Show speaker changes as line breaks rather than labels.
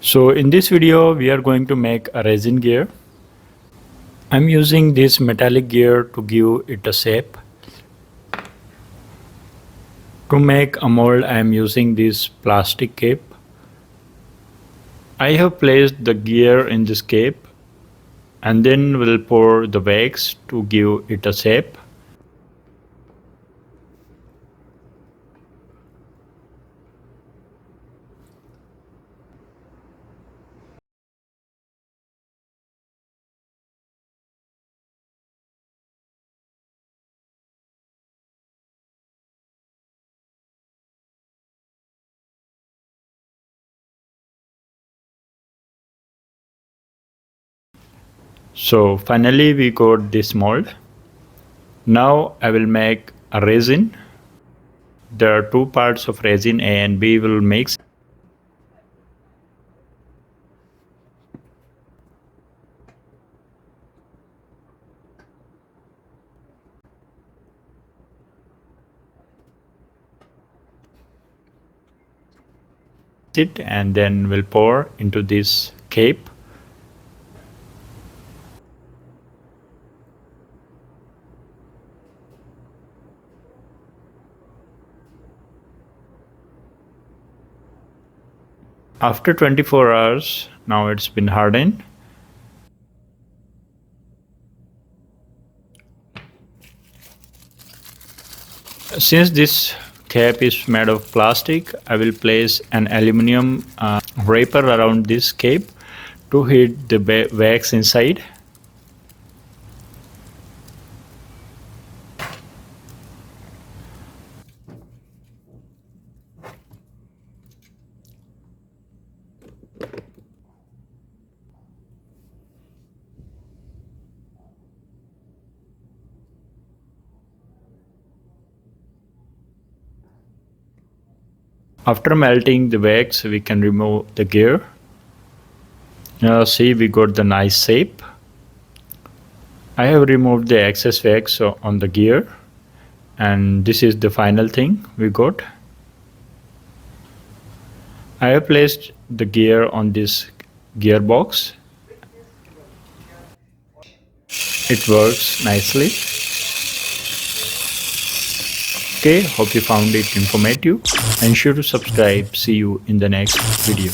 So in this video we are going to make a resin gear. I'm using this metallic gear to give it a shape. To make a mold I am using this plastic cape. I have placed the gear in this cape and then will pour the wax to give it a shape. So finally we got this mold. Now I will make a resin. There are two parts of resin, A and B will mix. It and then we'll pour into this cape. After 24 hours, now it's been hardened. Since this cap is made of plastic, I will place an aluminum wrapper around this cape to heat the wax inside. After melting the wax, we can remove the gear. Now see, we got the nice shape. I have removed the excess wax on the gear, and this is the final thing we got. I have placed the gear on this gearbox. It works nicely. Okay, hope you found it informative. Ensure to subscribe. See you in the next video.